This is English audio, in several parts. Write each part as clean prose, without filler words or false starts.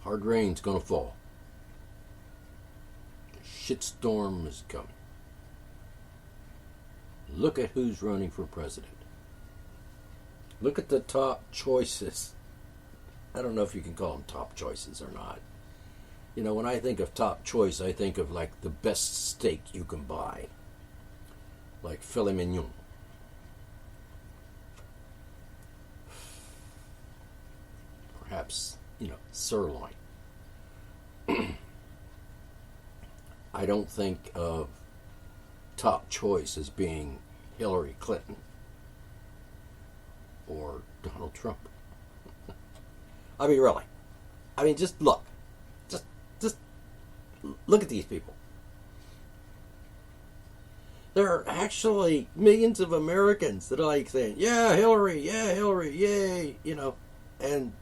Hard rain's gonna fall. The shitstorm is coming. Look at who's running for president. Look at the top choices. I don't know if you can call them top choices or not. You know, when I think of top choice, I think of like the best steak you can buy. Like filet mignon. Perhaps, sirloin. I don't think of top choice as being Hillary Clinton or Donald Trump. I mean, really. I mean, just look. Just look at these people. There are actually millions of Americans that are like saying, yeah, Hillary, yay, and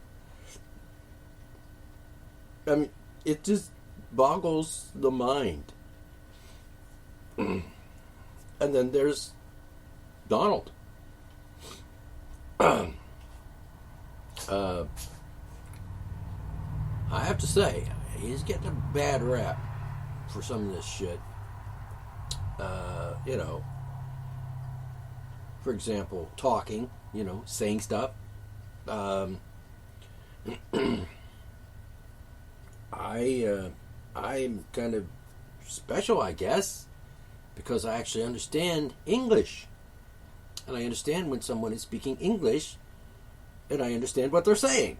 I mean, it just boggles the mind. And then there's Donald. I have to say, he's getting a bad rap for some of this shit. For example, talking, saying stuff. I'm kind of special, I guess, because I actually understand English. And I understand when someone is speaking English, and I understand what they're saying.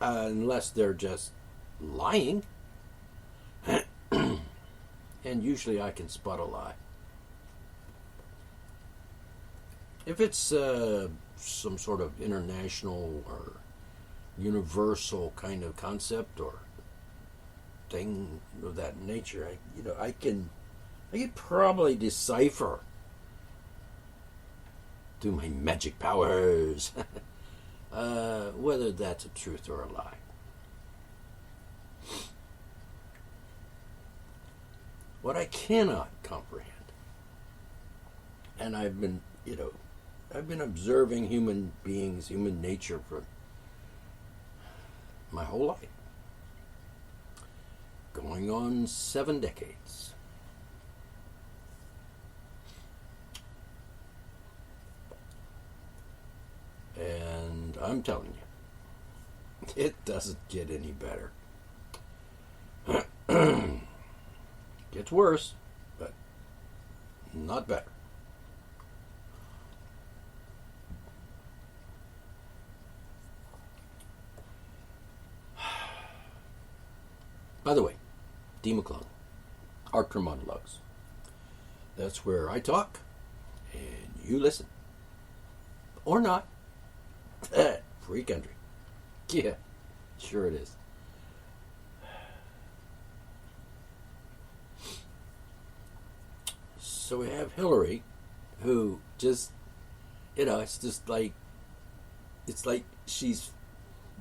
Unless they're just lying. And usually I can spot a lie. If it's some sort of international or universal kind of concept or thing of that nature, I can probably decipher through my magic powers whether that's a truth or a lie. What I cannot comprehend, and I've been observing human beings, human nature for my whole life. Going on 7 decades. And I'm telling you, it doesn't get any better. Gets worse, but not better. By the way, D. McClung, Archer Monologues. That's where I talk and you listen. Or not. Free country. Yeah, sure it is. So we have Hillary, who just, it's like she's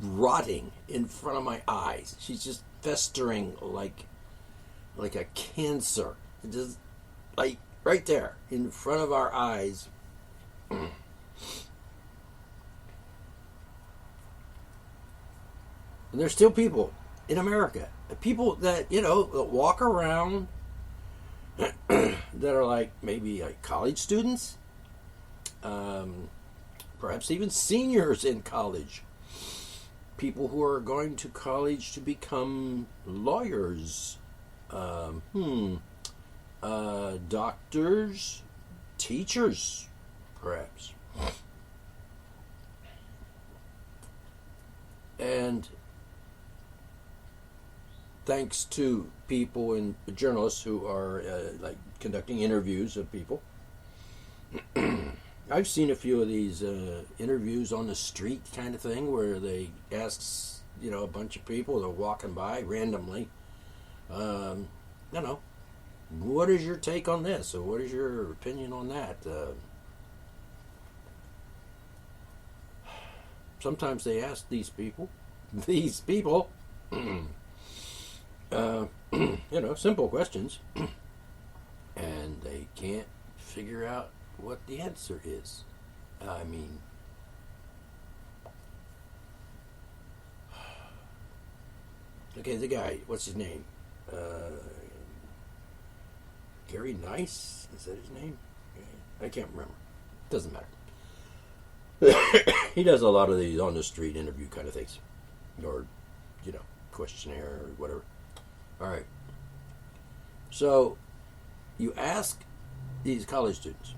rotting in front of my eyes. She's just festering like a cancer. Just like right there in front of our eyes. And there's still people in America, people that that walk around that are like maybe like college students, perhaps even seniors in college, people who are going to college to become lawyers, doctors, teachers, perhaps. And thanks to people and journalists who are like conducting interviews of people. I've seen a few of these interviews on the street kind of thing where they ask, a bunch of people that are walking by randomly, what is your take on this? Or what is your opinion on that? Sometimes they ask these people, simple questions, and they can't figure out what the answer is. I mean, Okay, the guy, what's his name? Gary Nice? Is that his name? I can't remember. Doesn't matter. He does a lot of these on the street interview kind of things. Or, questionnaire or whatever. All right. So, you ask these college students,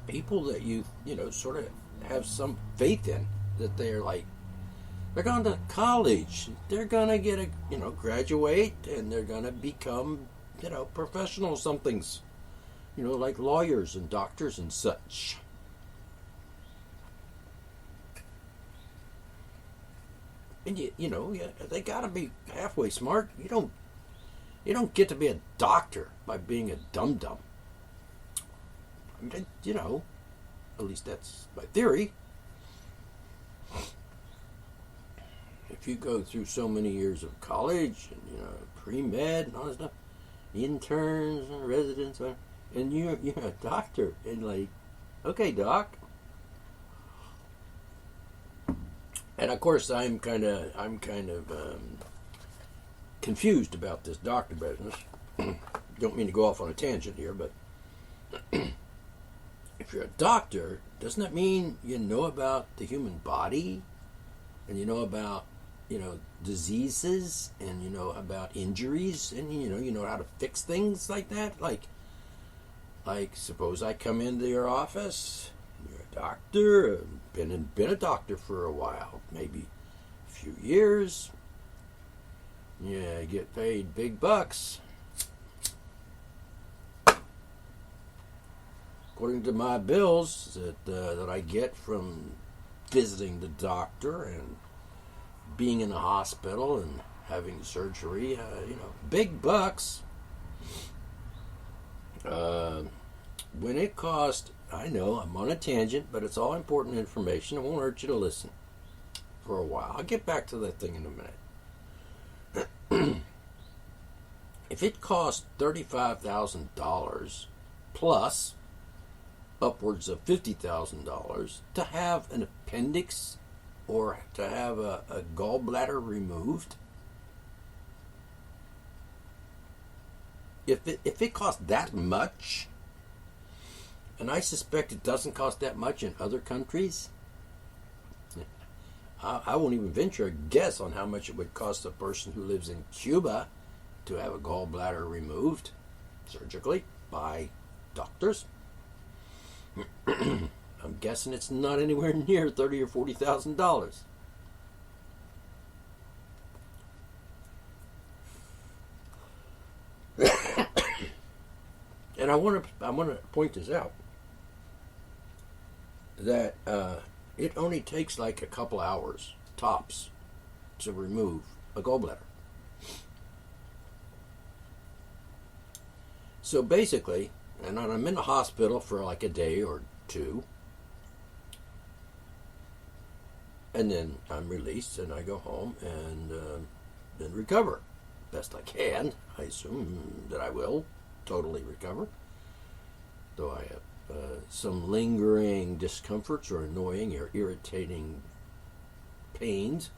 people that you sort of have some faith in, that they're going to college, they're going to get graduate, and they're going to become, professional somethings, like lawyers and doctors and such. And they got to be halfway smart. You don't get to be a doctor by being a dum-dum. I mean, at least that's my theory. If you go through so many years of college and pre-med and all that stuff, interns and residents, and you're a doctor, and okay, doc. And of course, I'm kind of confused about this doctor business. Don't mean to go off on a tangent here, but if you're a doctor, doesn't that mean you know about the human body, and you know about diseases, and you know about injuries, and you know how to fix things like that? Like suppose I come into your office, you're a doctor, been a doctor for a while, maybe a few years. Yeah, you get paid big bucks. According to my bills that I get from visiting the doctor and being in the hospital and having surgery, big bucks. When it cost, I know I'm on a tangent, but it's all important information. I won't hurt you to listen for a while. I'll get back to that thing in a minute. If it cost $35,000 plus upwards of $50,000 to have an appendix or to have a gallbladder removed, if it costs that much, and I suspect it doesn't cost that much in other countries, I won't even venture a guess on how much it would cost a person who lives in Cuba to have a gallbladder removed surgically by doctors. I'm guessing it's not anywhere near $30,000 or $40,000. And I want to point this out, that it only takes like a couple hours tops to remove a gallbladder. So basically, and I'm in the hospital for like a day or two, and then I'm released and I go home and then recover best I can. I assume that I will totally recover, though I have some lingering discomforts or annoying or irritating pains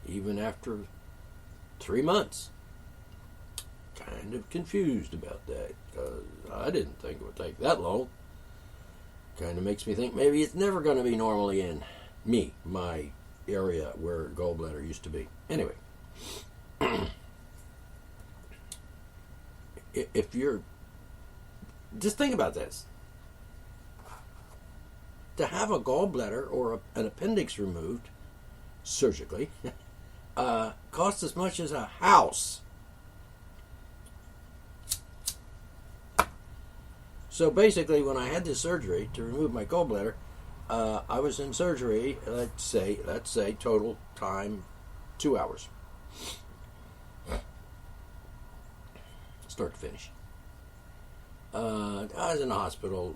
even after 3 months. Kind of confused about that, because I didn't think it would take that long. Kind of makes me think maybe it's never going to be normally in my area where gallbladder used to be. Anyway, if you're, just think about this. To have a gallbladder or an appendix removed surgically costs as much as a house. So basically, when I had this surgery to remove my gallbladder, I was in surgery, let's say total time 2 hours. Start to finish. I was in the hospital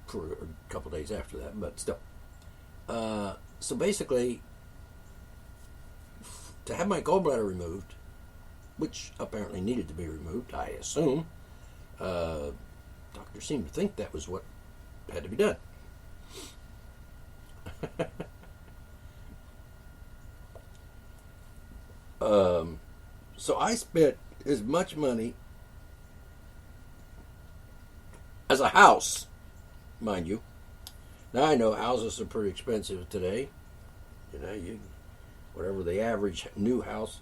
for a couple days after that, but still. So basically, to have my gallbladder removed, which apparently needed to be removed, I assume, doctors seemed to think that was what had to be done. So I spent as much money as a house, mind you. Now I know houses are pretty expensive today. You know, whatever the average new house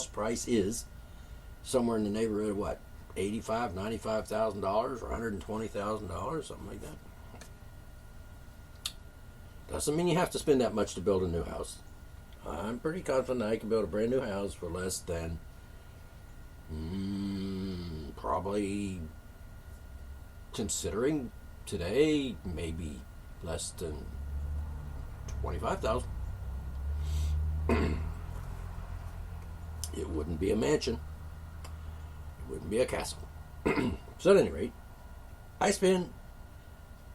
price is, somewhere in the neighborhood of what, $85,000, $95,000, or $120,000, something like that. Doesn't mean you have to spend that much to build a new house. I'm pretty confident I can build a brand new house for less than probably, considering today, maybe less than 25,000. It wouldn't be a mansion. It wouldn't be a castle. So at any rate, I spend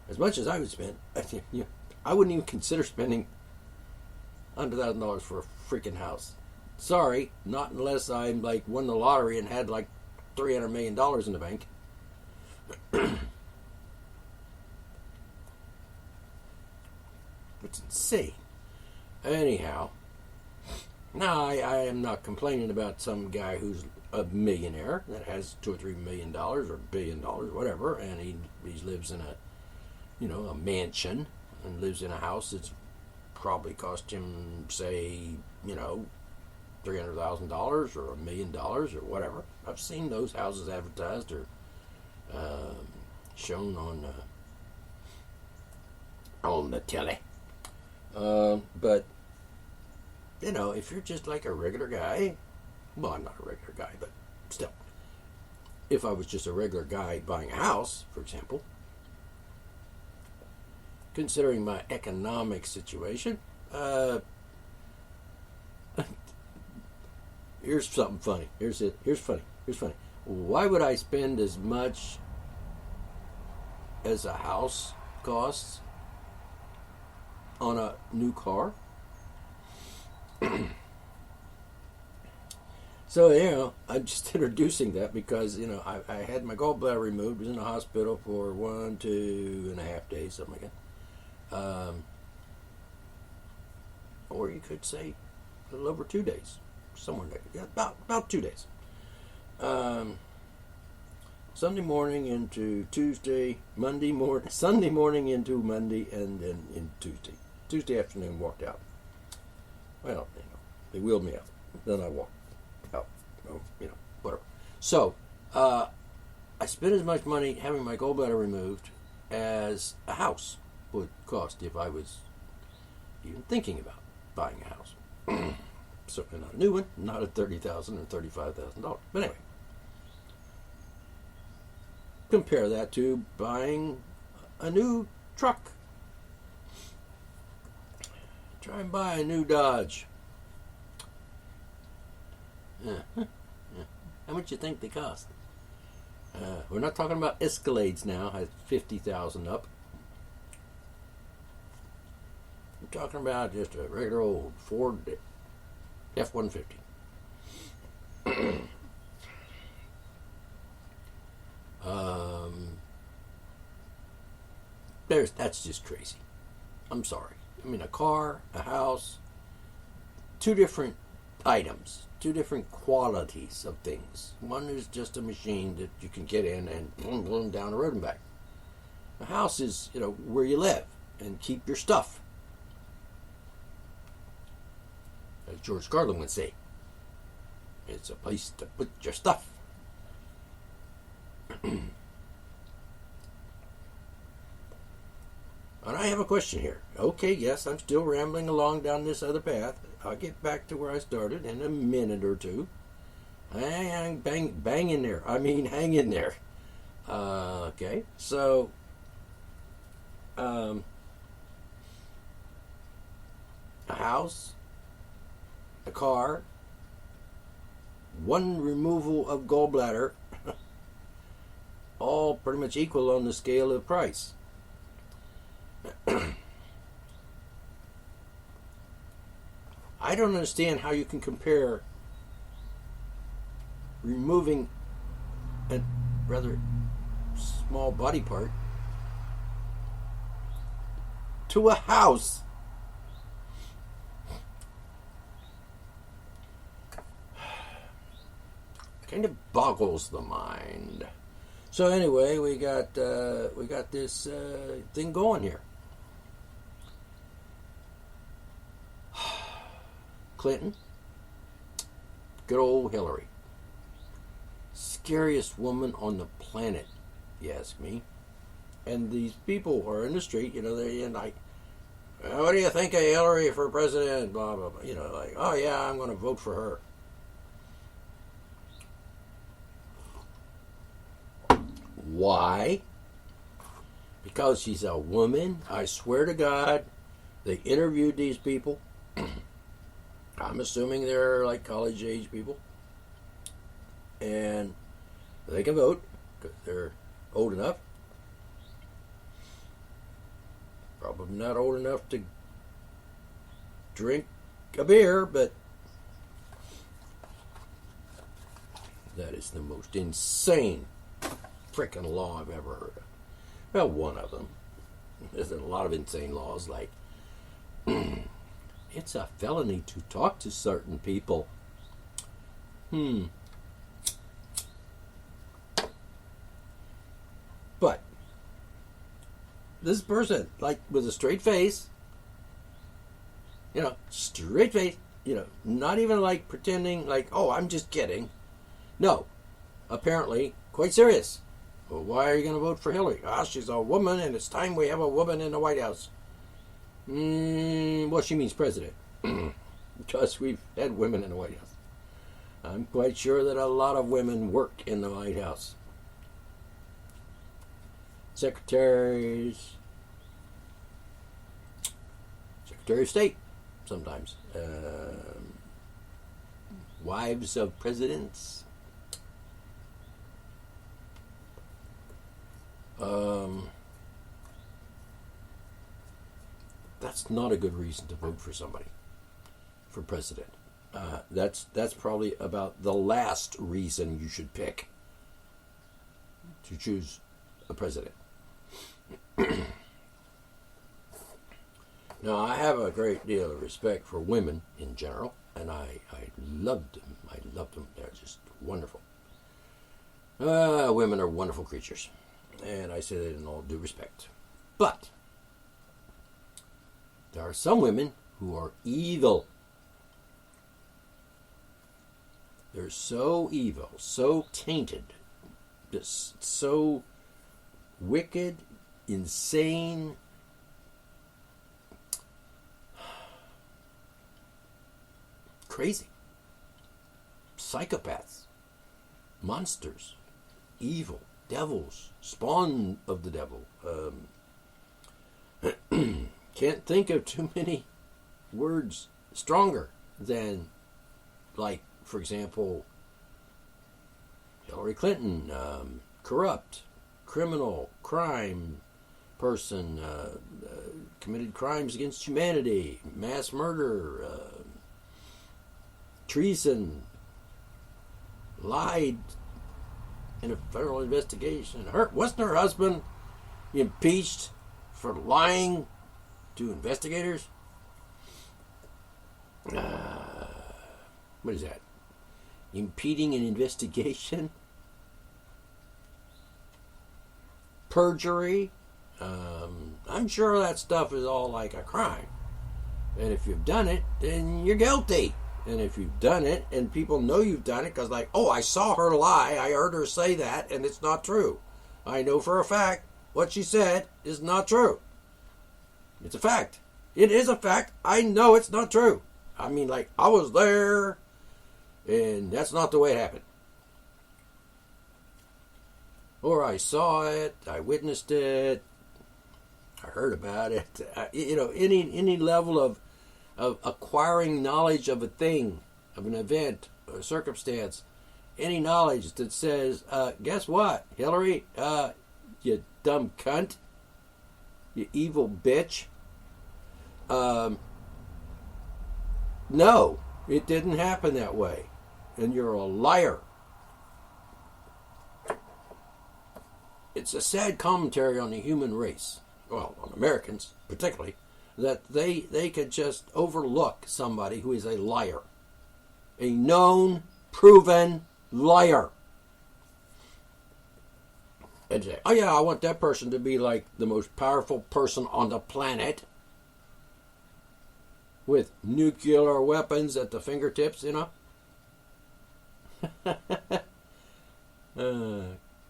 as much as I would spend. I wouldn't even consider spending $100,000 for a freaking house. Sorry, not unless I like won the lottery and had like $300 million in the bank. It's insane. Anyhow, now I am not complaining about some guy who's a millionaire that has $2 or $3 million or $1 billion, whatever, and he lives in a mansion and lives in a house that's probably cost him, say, $300,000 or $1 million or whatever. I've seen those houses advertised or shown on the telly. But if you're just like a regular guy, well, I'm not a regular guy, but still, if I was just a regular guy buying a house, for example, considering my economic situation, here's something funny. Here's funny. Why would I spend as much as a house costs on a new car? So, I'm just introducing that because, I had my gallbladder removed, was in the hospital for 2.5 days, something like that. Or you could say a little over 2 days, somewhere there. Yeah, about 2 days. Sunday morning into Tuesday, Sunday morning into Monday, and then in Tuesday. Tuesday afternoon, walked out. Well, they wheeled me out. Then I walked out. Whatever. So, I spent as much money having my gallbladder removed as a house would cost if I was even thinking about buying a house. Certainly not a new one, not at $30,000 or $35,000. But anyway, compare that to buying a new truck. Try and buy a new Dodge. How much you think they cost? We're not talking about Escalades now at $50,000 up. We're talking about just a regular old Ford F-150. That's just crazy. I'm sorry. I mean, a car, a house, two different items, two different qualities of things. One is just a machine that you can get in and boom, boom, down the road and back. A house is, where you live and keep your stuff. As George Carlin would say, it's a place to put your stuff. And I have a question here. Okay, yes, I'm still rambling along down this other path. I'll get back to where I started in a minute or two. Hang in there. Hang in there. Okay, so a house, a car, one removal of gallbladder, all pretty much equal on the scale of price. I don't understand how you can compare removing a rather small body part to a house. kind of boggles the mind. So anyway, we got this thing going here. Clinton, good old Hillary, scariest woman on the planet, you ask me. And these people are in the street, they're like, what do you think of Hillary for president? Blah, blah, blah. Like, oh yeah, I'm going to vote for her. Why? Because she's a woman. I swear to God, they interviewed these people. I'm assuming they're like college age people. And they can vote because they're old enough. Probably not old enough to drink a beer, but that is the most insane frickin' law I've ever heard of. Well, one of them. There's a lot of insane laws, like it's a felony to talk to certain people. But this person, like, with a straight face, straight face, not even like pretending like, oh, I'm just kidding. No, apparently quite serious. Well, why are you going to vote for Hillary? She's a woman, and it's time we have a woman in the White House. Well, she means president. Because we've had women in the White House. I'm quite sure that a lot of women work in the White House. Secretaries, Secretary of State, sometimes. Wives of presidents. That's not a good reason to vote for somebody for president. That's probably about the last reason you should pick to choose a president. Now, I have a great deal of respect for women in general, and I loved them. I loved them. They're just wonderful. Women are wonderful creatures, and I say that in all due respect. But there are some women who are evil. They're so evil, so tainted, just so wicked, insane, crazy, psychopaths, monsters, evil, devils, spawn of the devil. Can't think of too many words stronger than, like, for example, Hillary Clinton, corrupt, criminal, crime person, committed crimes against humanity, mass murder, treason, lied in a federal investigation. Wasn't her husband impeached for lying to investigators? What is that? Impeding an investigation? Perjury? I'm sure that stuff is all like a crime. And if you've done it, then you're guilty. And if you've done it, and people know you've done it, because like, oh, I saw her lie, I heard her say that, and it's not true. I know for a fact what she said is not true. It's a fact. It is a fact. I know it's not true. I mean, like, I was there, and that's not the way it happened. Or I saw it, I witnessed it, I heard about it. Any level of acquiring knowledge of a thing, of an event, or circumstance, any knowledge that says, guess what, Hillary, you dumb cunt, you evil bitch. No, it didn't happen that way. And you're a liar. It's a sad commentary on the human race, well, on Americans particularly, that they could just overlook somebody who is a liar. A known, proven liar. And say, oh yeah, I want that person to be like the most powerful person on the planet with nuclear weapons at the fingertips, you know.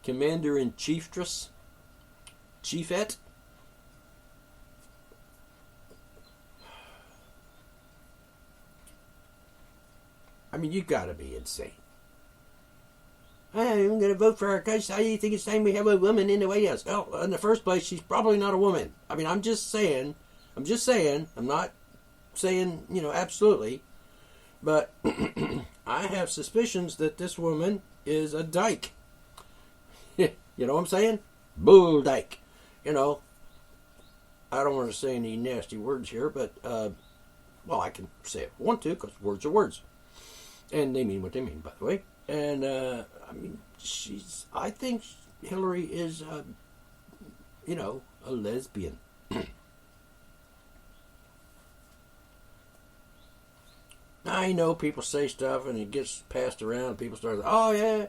Commander-in-Chieftress, Chiefette. I mean, you gotta be insane. I'm going to vote for her because I think it's time we have a woman in the White House. Oh, in the first place, she's probably not a woman. I mean, I'm just saying. I'm not saying, absolutely. But I have suspicions that this woman is a dyke. You know what I'm saying? Bull dyke. I don't want to say any nasty words here, but, I can say it if I want to because words are words. And they mean what they mean, by the way. And, I think Hillary is, a lesbian. I know people say stuff and it gets passed around. People start, oh yeah,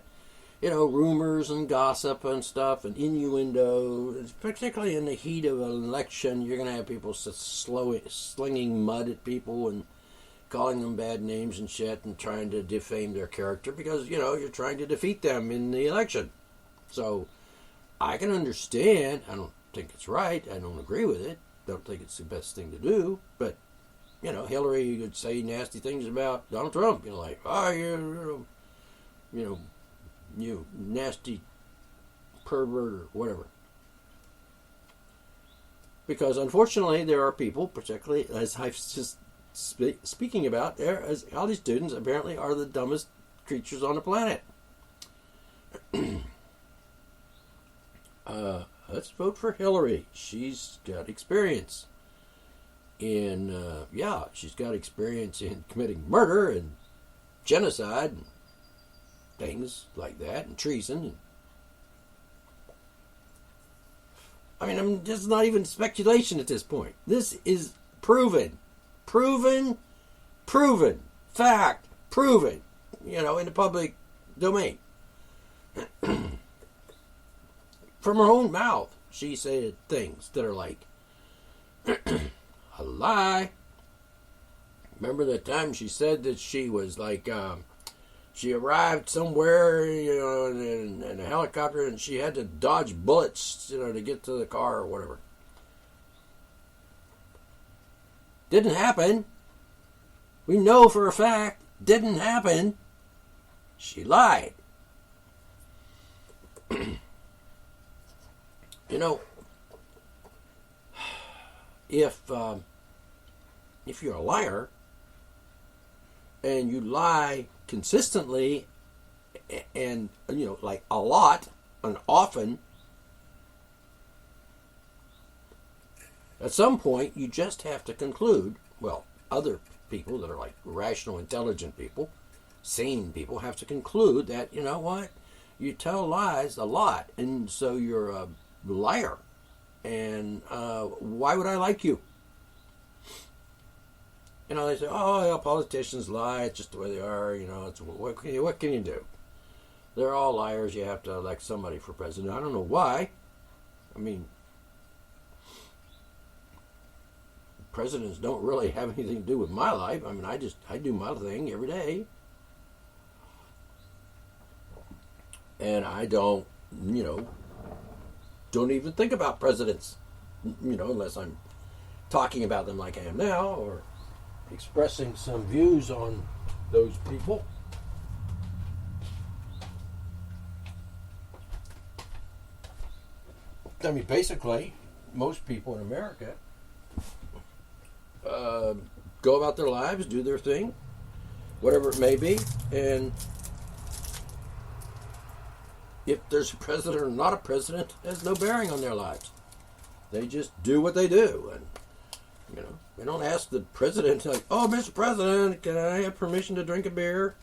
rumors and gossip and stuff and innuendo. Particularly in the heat of an election, you're going to have people slinging mud at people and calling them bad names and shit and trying to defame their character because, you're trying to defeat them in the election. So I can understand. I don't think it's right. I don't agree with it. Don't think it's the best thing to do. But, Hillary could say nasty things about Donald Trump. You nasty pervert or whatever. Because unfortunately there are people, particularly as I've just speaking about, as all these students apparently are the dumbest creatures on the planet. Let's vote for Hillary. She's got experience in, she's got experience in committing murder and genocide and things like that, and treason. This is not even speculation at this point. This is proven. Fact, proven, in the public domain. From her own mouth, she said things that are like, a lie. Remember the time she said that she was like, she arrived somewhere, in a helicopter and she had to dodge bullets, to get to the car or whatever. Didn't happen. We know for a fact, didn't happen. She lied. If you're a liar and you lie consistently and, like a lot and often, at some point you just have to conclude, other people that are like rational, intelligent people, sane people have to conclude that, you tell lies a lot, and so you're a liar. And why would I like you? They say, politicians lie. It's just the way they are. What can you do? They're all liars. You have to elect somebody for president. I don't know why. Presidents don't really have anything to do with my life. I do my thing every day. And I don't even think about presidents, unless I'm talking about them like I am now or expressing some views on those people. Basically, most people in America go about their lives, do their thing, whatever it may be, and if there's a president or not a president, has no bearing on their lives. They just do what they do, and they don't ask the president, like, "Oh, Mr. President, can I have permission to drink a beer,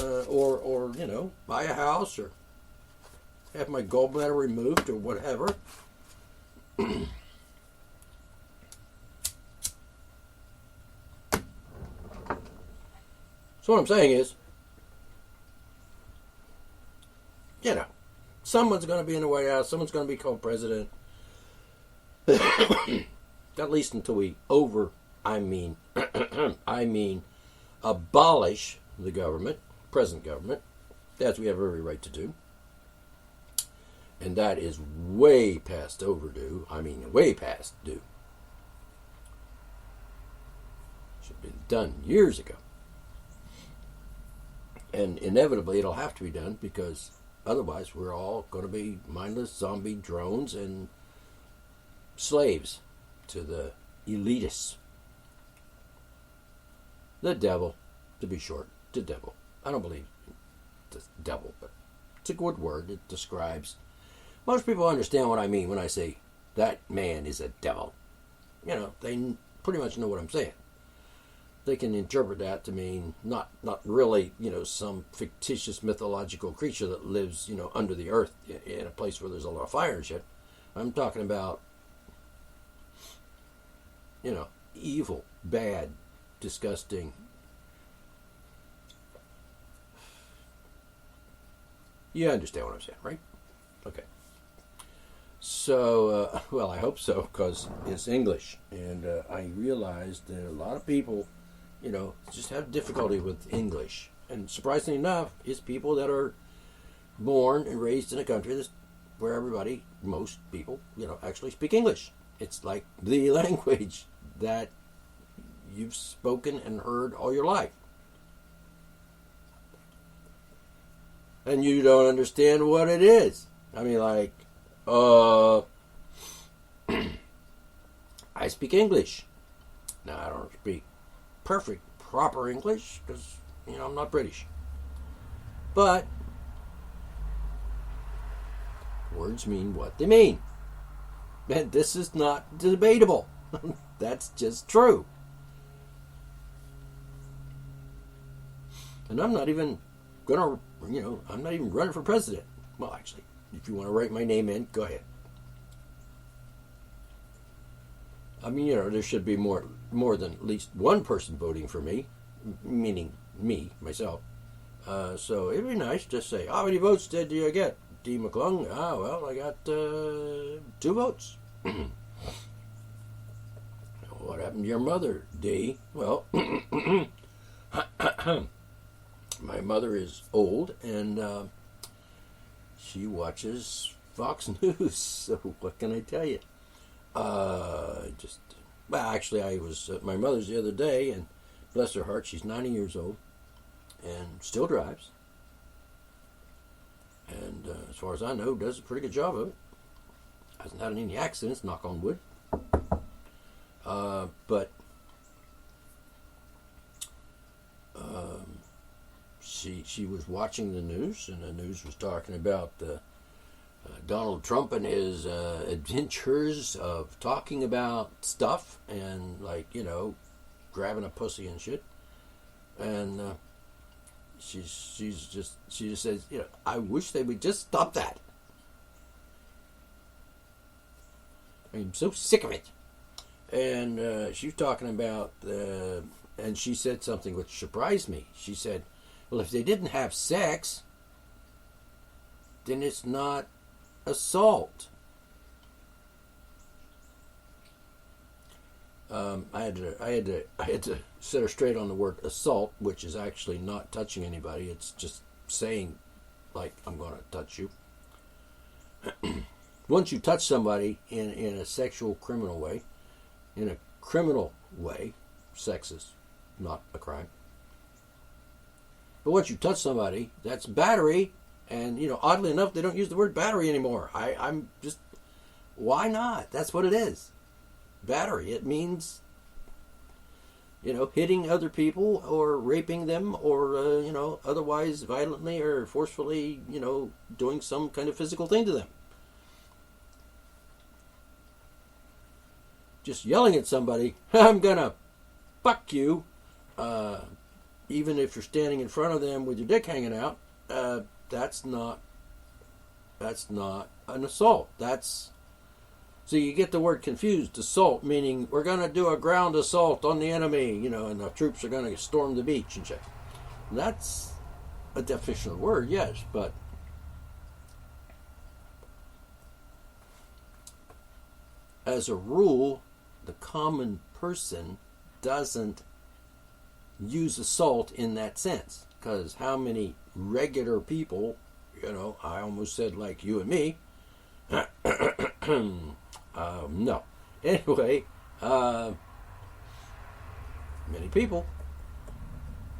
or buy a house, or have my gallbladder removed, or whatever." So what I'm saying is, someone's going to be in the White House. Someone's going to be called president. At least until we I mean abolish the government, present government, as we have every right to do. And that is way past overdue. I mean, way past due. Should have been done years ago. And inevitably it'll have to be done, because otherwise we're all going to be mindless zombie drones and slaves to the elitists. The devil, to be short, the devil. I don't believe the devil, but it's a good word. It describes. Most people understand what I mean when I say that man is a devil. You know, they pretty much know what I'm saying. They can interpret that to mean not really, you know, some fictitious mythological creature that lives, you know, under the earth in a place where there's a lot of fire and shit. I'm talking about, you know, evil, bad, disgusting. You understand what I'm saying, right? Okay. So, well, I hope so, because it's English. And I realized that a lot of people, you know, just have difficulty with English. And surprisingly enough, it's people that are born and raised in a country that's where everybody, most people, you know, actually speak English. It's like the language that you've spoken and heard all your life. And you don't understand what it is. I mean, like, I speak English. Now, I don't speak perfect, proper English, because, you know, I'm not British. But words mean what they mean. And this is not debatable. That's just true. And I'm not even gonna, you know, I'm not even running for president. Well, actually, if you want to write my name in, go ahead. I mean, you know, there should be more than at least one person voting for me, meaning me, myself. So it'd be nice to say, how many votes did you get, D. McClung? Ah, well, I got 2 votes. What happened to your mother, D? Well, my mother is old, and she watches Fox News, so what can I tell you? Well, actually, I was at my mother's the other day, and bless her heart, she's 90 years old, and still drives. And as far as I know, does a pretty good job of it. Hasn't had any accidents, knock on wood. But she was watching the news, and the news was talking about Donald Trump and his adventures of talking about stuff and, like, you know, grabbing a pussy and shit. And she just says, you know, I wish they would just stop that. I'm so sick of it. And she was talking about, and she said something which surprised me. She said, well, if they didn't have sex, then it's not assault. I had to set her straight on the word assault, which is actually not touching anybody. It's just saying, like, I'm going to touch you. Once you touch somebody in a sexual criminal way, sex is not a crime. But once you touch somebody, that's battery. And, you know, oddly enough, they don't use the word battery anymore. I'm just, why not? That's what it is. Battery. It means, you know, hitting other people or raping them or, you know, otherwise violently or forcefully, you know, doing some kind of physical thing to them. Just yelling at somebody, I'm gonna fuck you, even if you're standing in front of them with your dick hanging out, that's not an assault. So you get the word confused. Assault meaning we're gonna do a ground assault on the enemy, you know, and the troops are gonna storm the beach and shit. That's a definitional word, yes, but as a rule, the common person doesn't use assault in that sense. Because how many regular people, I almost said like you and me. No. Anyway, many people,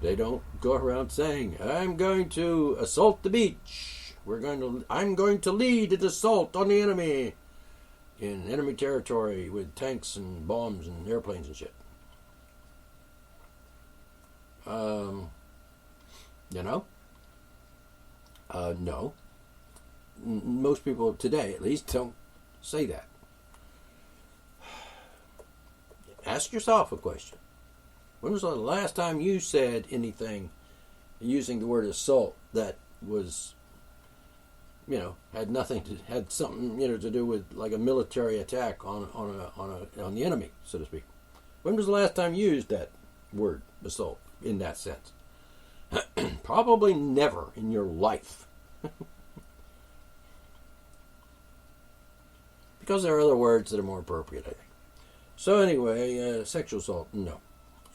they don't go around saying, I'm going to assault the beach. I'm going to lead an assault on the enemy in enemy territory with tanks and bombs and airplanes and shit. No. Most people today, at least, don't say that. Ask yourself a question. When was the last time you said anything using the word assault that was, had something, to do with like a military attack on the enemy, so to speak? When was the last time you used that word, assault, in that sense? Probably never in your life. Because there are other words that are more appropriate, I think. So anyway, sexual assault, no.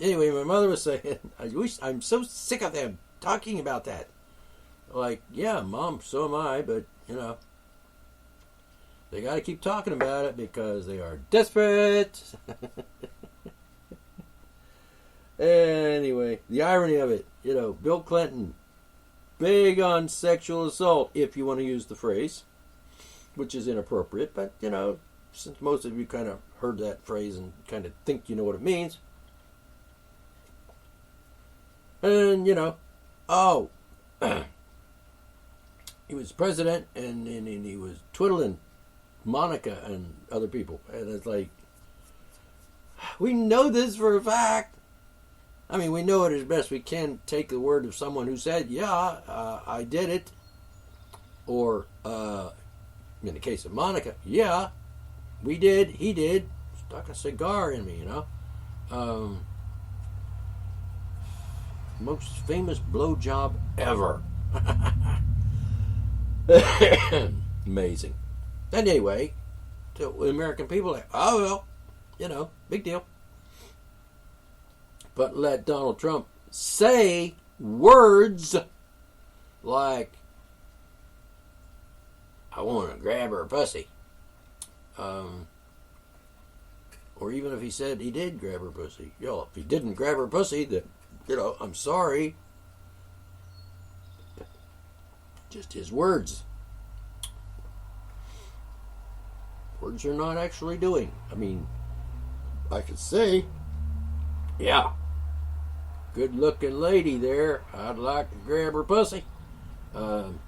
Anyway, my mother was saying, I'm so sick of them talking about that. Like, yeah, Mom, so am I, but, they got to keep talking about it because they are desperate. Anyway, the irony of it, Bill Clinton, big on sexual assault, if you want to use the phrase, which is inappropriate, but, since most of you kind of heard that phrase and kind of think you know what it means. And, he was president and he was twiddling Monica and other people. And it's like, we know this for a fact. I mean, we know it as best we can take the word of someone who said, I did it. Or, in the case of Monica, yeah, we did, he did. Stuck a cigar in me, Most famous blowjob ever. Amazing. And anyway, to American people, like, oh, well, big deal. But let Donald Trump say words like, I want to grab her pussy. Or even if he said he did grab her pussy. If he didn't grab her pussy, then, I'm sorry. Just his words. Words are not actually doing. I mean, I could say, yeah, good looking lady there. I'd like to grab her pussy.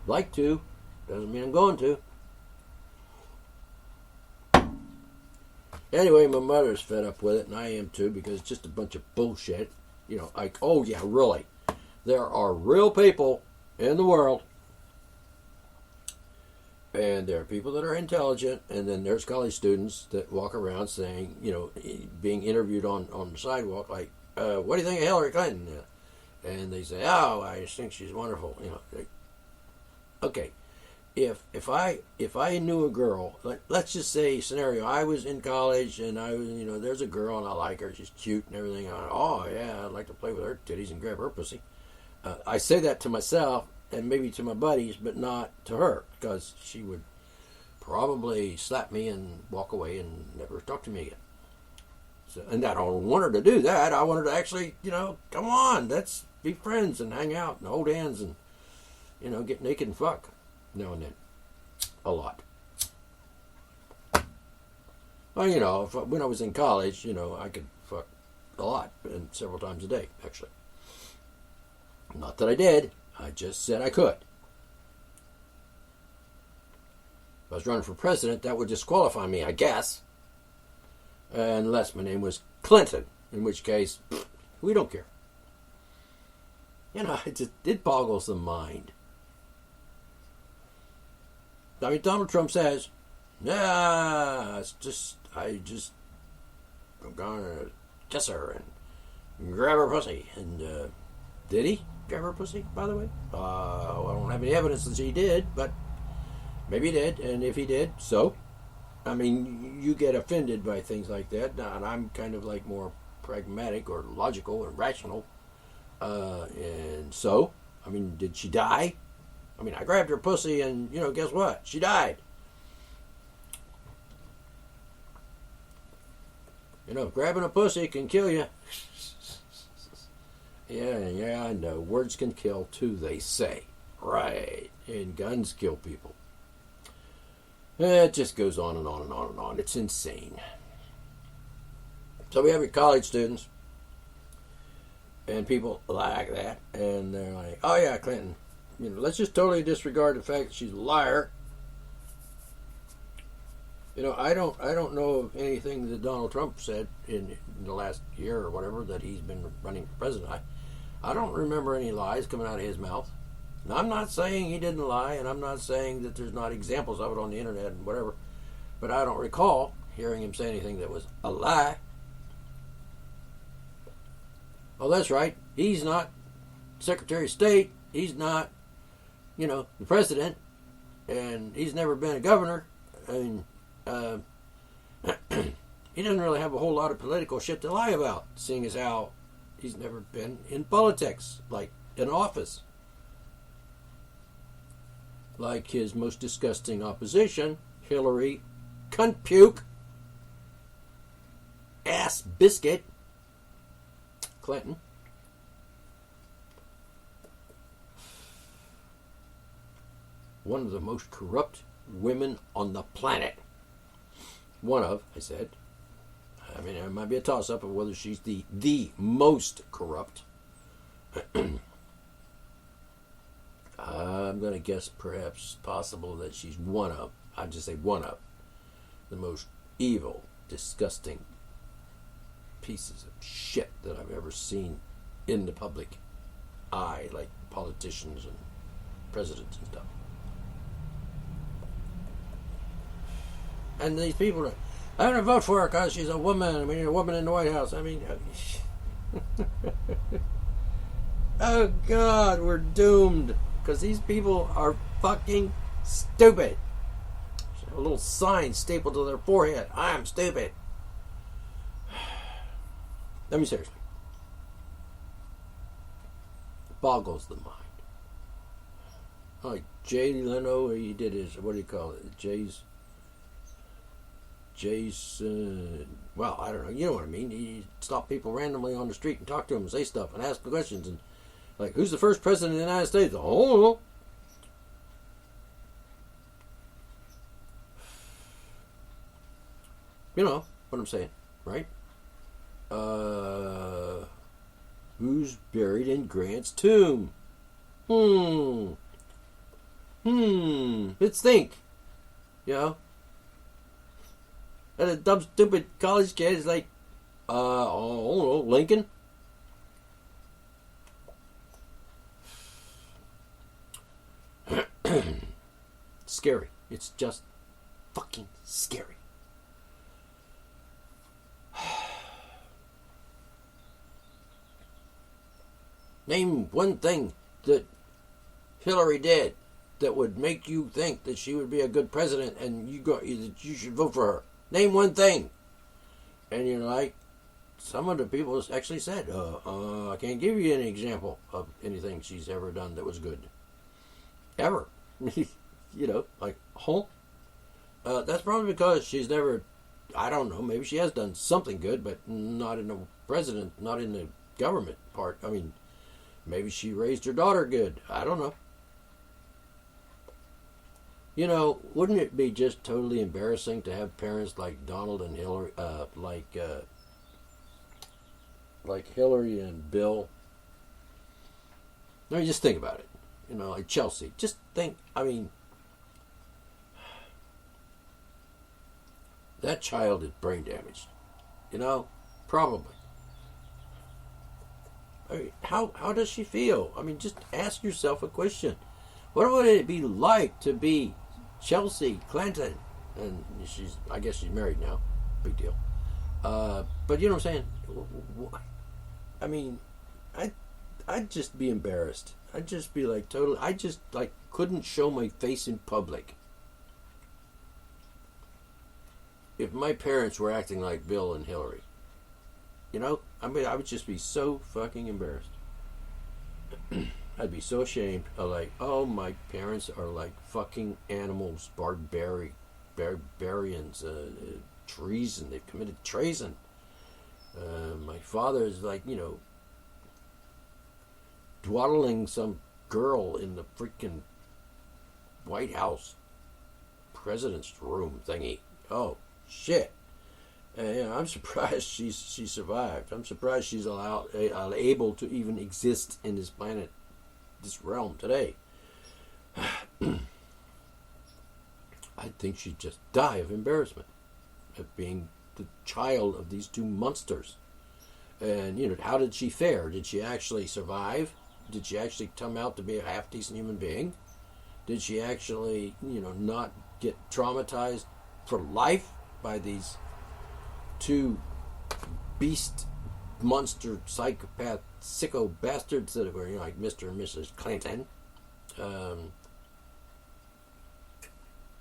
Like to. Doesn't mean I'm going to. Anyway, my mother's fed up with it, and I am too, because it's just a bunch of bullshit. Like, oh yeah, really. There are real people in the world, and there are people that are intelligent, and then there's college students that walk around saying, being interviewed on the sidewalk, like, what do you think of Hillary Clinton? And they say, oh, I just think she's wonderful. Okay. If I knew a girl, let's just say scenario, I was in college and I was, there's a girl and I like her, she's cute and everything. Oh yeah, I'd like to play with her titties and grab her pussy. I say that to myself and maybe to my buddies, but not to her, because she would probably slap me and walk away and never talk to me again. So, and I don't want her to do that. I want her to actually, come on, let's be friends and hang out and hold hands and, get naked and fuck. Now and then. A lot. Well, when I was in college, I could fuck a lot, and several times a day, actually. Not that I did. I just said I could. If I was running for president, that would disqualify me, I guess. Unless my name was Clinton, in which case, we don't care. It boggles the mind. I mean, Donald Trump says, I'm going to kiss her and grab her pussy. And did he grab her pussy, by the way? I don't have any evidence that he did, but maybe he did. And if he did, so. I mean, you get offended by things like that, and I'm kind of like more pragmatic or logical and rational. And so, I mean, did she die? I mean, I grabbed her pussy, and guess what? She died. Grabbing a pussy can kill you. Yeah, I know. Words can kill too, they say. Right. And guns kill people. It just goes on and on and on and on. It's insane. So we have your college students and people like that, and they're like, oh yeah, Clinton. Let's just totally disregard the fact that she's a liar. I don't know of anything that Donald Trump said in the last year or whatever that he's been running for president. I don't remember any lies coming out of his mouth. Now, I'm not saying he didn't lie, and I'm not saying that there's not examples of it on the internet and whatever, but I don't recall hearing him say anything that was a lie. Oh, that's right. He's not Secretary of State. He's not, the president, and he's never been a governor. I mean, he doesn't really have a whole lot of political shit to lie about, seeing as how he's never been in politics, like in office. Like his most disgusting opposition, Hillary cunt puke ass biscuit Clinton. One of the most corrupt women on the planet. One of, I said. I mean, it might be a toss-up of whether she's the most corrupt. I'm going to guess perhaps possible that she's one of, I'd just say one of, the most evil, disgusting pieces of shit that I've ever seen in the public eye, like politicians and presidents and stuff. And these people are, I'm going to vote for her because she's a woman. I mean, a woman in the White House. I mean, oh God, we're doomed. Because these people are fucking stupid. A little sign stapled to their forehead. I'm stupid. Let me seriously. It boggles the mind. Like Jay Leno, he did his, what do you call it? Jay's, well, I don't know. You know what I mean. He stopped people randomly on the street and talk to them and say stuff and ask questions and like, who's the first president of the United States? Oh, you know what I'm saying, right? Who's buried in Grant's tomb? Let's think. And a dumb, stupid college kid is like, Lincoln. Scary. It's just fucking scary. Name one thing that Hillary did that would make you think that she would be a good president and that you should vote for her. Name one thing. And you're like, some of the people actually said, I can't give you any example of anything she's ever done that was good. Ever. Like, that's probably because she's never, I don't know, maybe she has done something good, but not in the president, not in the government part. I mean, maybe she raised her daughter good. I don't know. Wouldn't it be just totally embarrassing to have parents like Donald and Hillary, like Hillary and Bill? I mean, just think about it. Like Chelsea. Just think, I mean, that child is brain damaged. Probably. I mean, how does she feel? I mean, just ask yourself a question. What would it be like to be Chelsea Clinton? And I guess she's married now. Big deal. But you know what I'm saying? I mean, I'd just be embarrassed. I'd just be like totally, I just like couldn't show my face in public. if my parents were acting like Bill and Hillary. You know, I mean, I would just be so fucking embarrassed. I'd be so ashamed of like, oh, my parents are like fucking animals, barbarians, treason. They've committed treason. My father is like, you know, dwaddling some girl in the freaking White House president's room thingy. Oh, shit. I'm surprised she survived. I'm surprised she's able to even exist in this planet, this realm today. I think she'd just die of embarrassment of being the child of these two monsters. And, you know, how did she fare? Did she actually survive? Did she actually come out to be a half-decent human being? Did she actually, you know, not get traumatized for life by these two beast, monster, psychopath, sicko bastards that were, you know, like Mr. and Mrs. Clinton?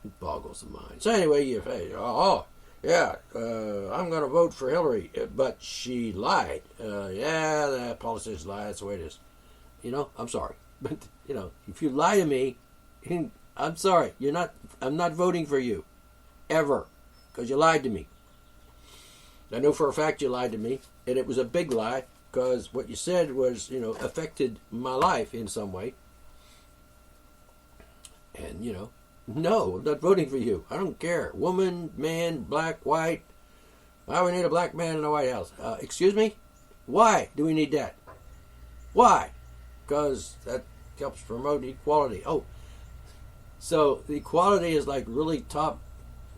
It boggles the mind. So anyway, you say, I'm going to vote for Hillary, but she lied. The politicians lie. That's the way it is. You know, I'm sorry, but you know, if you lie to me, I'm sorry. I'm not voting for you, ever, because you lied to me. I know for a fact you lied to me, and it was a big lie, because what you said was, you know, affected my life in some way. And, you know, no, I'm not voting for you. I don't care. Woman, man, black, white. Why we need a black man in the White House? Excuse me? Why do we need that? Why? Because that helps promote equality. Oh, so equality is like really top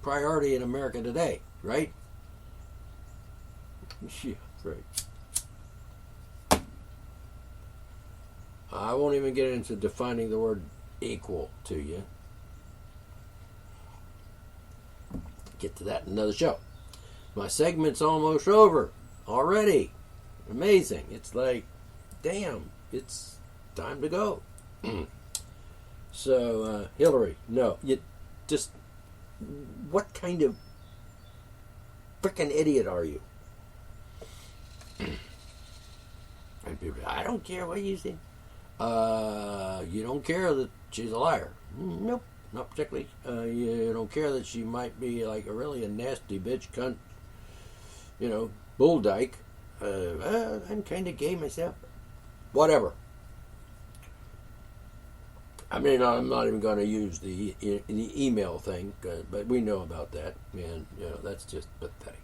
priority in America today, right? Yeah, right. I won't even get into defining the word equal to you. Get to that in another show. My segment's almost over already. Amazing. It's like, damn, it's time to go. So, Hillary, no. You just, what kind of freaking idiot are you? And people, I don't care what you say. You don't care that she's a liar. Nope, not particularly. You don't care that she might be like a nasty bitch, cunt, you know, bull dyke. I'm kind of gay myself. Whatever. I mean, I'm not even going to use the email thing, but we know about that, and you know that's just pathetic.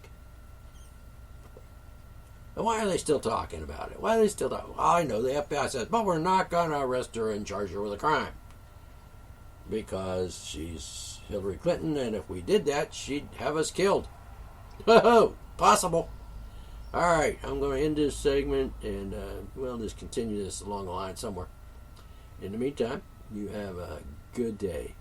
And why are they still talking about it? Why are they still talking? Well, I know the FBI says, but we're not going to arrest her and charge her with a crime because she's Hillary Clinton, and if we did that, she'd have us killed. Oh, possible. All right, I'm going to end this segment, and we'll just continue this along the line somewhere. In the meantime, you have a good day.